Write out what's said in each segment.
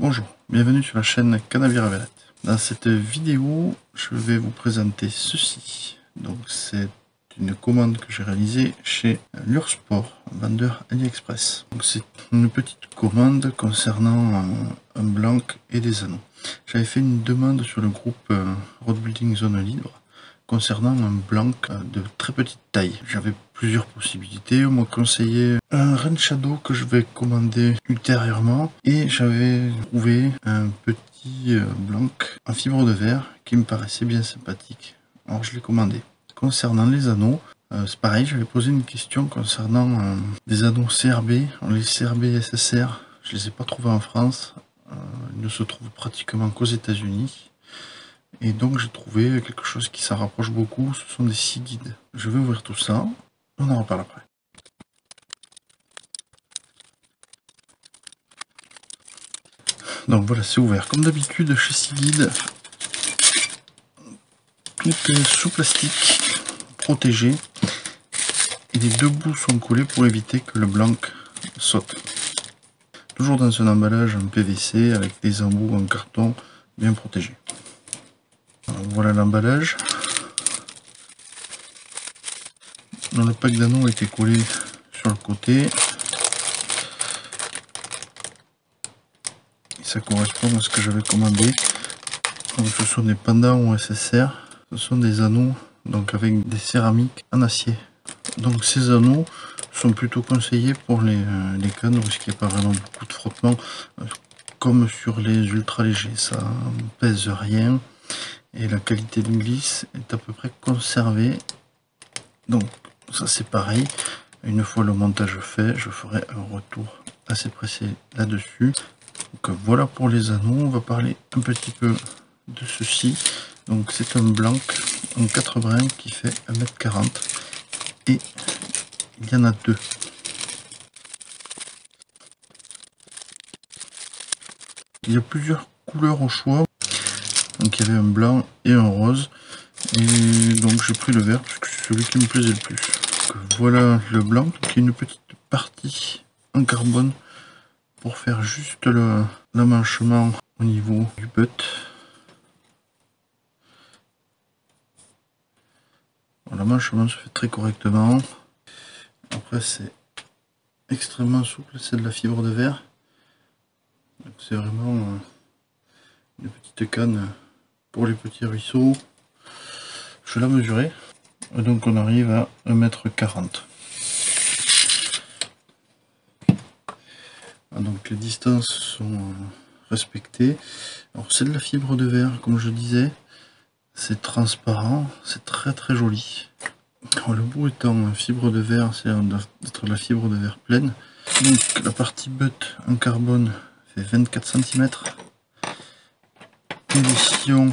Bonjour, bienvenue sur la chaîne Cannavire Averette. Dans cette vidéo, je vais vous présenter ceci. Donc c'est une commande que j'ai réalisée chez Lursport, vendeur AliExpress. Donc c'est une petite commande concernant un blanc et des anneaux. J'avais fait une demande sur le groupe Road Building Zone Libre concernant un blanc de très petite taille. J'avais plusieurs possibilités. On m'a conseillé un Rain Shadow que je vais commander ultérieurement, et j'avais trouvé un petit blanc en fibre de verre qui me paraissait bien sympathique. Alors je l'ai commandé. Concernant les anneaux, c'est pareil, j'avais posé une question concernant des anneaux CRB. Alors, les CRB SSR, je les ai pas trouvés en France. Ils ne se trouvent pratiquement qu'aux États-Unis. Et donc j'ai trouvé quelque chose qui s'en rapproche beaucoup, ce sont des scie guides. Je vais ouvrir tout ça, on en reparle après. Donc voilà, c'est ouvert. Comme d'habitude chez Scie Guide, tout est sous plastique, protégé. Et les deux bouts sont collés pour éviter que le blanc saute. Toujours dans un emballage en PVC avec des embouts en carton bien protégés. Alors, voilà l'emballage. Dans le pack d'anneaux était collé sur le côté. Et ça correspond à ce que j'avais commandé. Donc, ce sont des pendants ou SSR. Ce sont des anneaux donc avec des céramiques en acier. Donc ces anneaux sont plutôt conseillés pour les cannes parce qu'il n'y a pas vraiment beaucoup de frottement, comme sur les ultra légers. Ça ne pèse rien et la qualité de glisse est à peu près conservée. Donc ça c'est pareil, une fois le montage fait, je ferai un retour assez précis là-dessus. Donc voilà pour les anneaux. On va parler un petit peu de ceci. Donc c'est un blanc en 4 brins qui fait 1,40 m et il y en a deux. Il y a plusieurs couleurs au choix. Donc il y avait un blanc et un rose. Et donc j'ai pris le vert parce que c'est celui qui me plaisait le plus. Donc voilà le blanc, donc il y a une petite partie en carbone pour faire juste l'amanchement au niveau du butt. L'amanchement se fait très correctement. Après c'est extrêmement souple, c'est de la fibre de verre. C'est vraiment une petite canne pour les petits ruisseaux. Je l'ai mesuré. Et donc on arrive à 1,40 m. Donc les distances sont respectées. Alors c'est de la fibre de verre comme je disais. C'est transparent, c'est très joli. Alors, le bout étant en fibre de verre, c'est d'être de la fibre de verre pleine. Donc la partie butt en carbone fait 24 cm. Et les sillons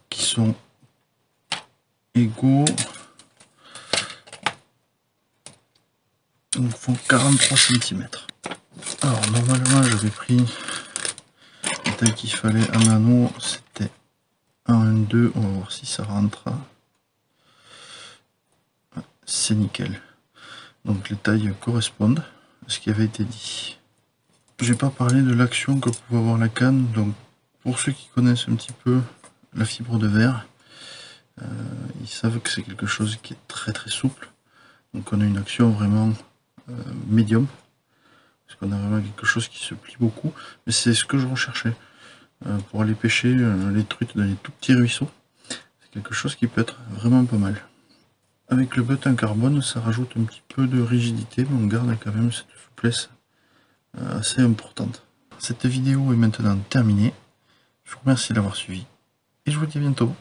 qui sont égaux donc font 43 cm. Alors normalement j'avais pris la taille qu'il fallait en anneau, c'était 1,2. On va voir si ça rentre. C'est nickel. Donc les tailles correspondent à ce qui avait été dit. J'ai pas parlé de l'action que pouvait avoir la canne. Donc pour ceux qui connaissent un petit peu la fibre de verre, ils savent que c'est quelque chose qui est très souple. Donc on a une action vraiment médium, parce qu'on a vraiment quelque chose qui se plie beaucoup. Mais c'est ce que je recherchais pour aller pêcher les truites dans les tout petits ruisseaux. C'est quelque chose qui peut être vraiment pas mal. Avec le butt en carbone, ça rajoute un petit peu de rigidité, mais on garde quand même cette souplesse assez importante. Cette vidéo est maintenant terminée. Je vous remercie d'avoir suivi et je vous dis à bientôt.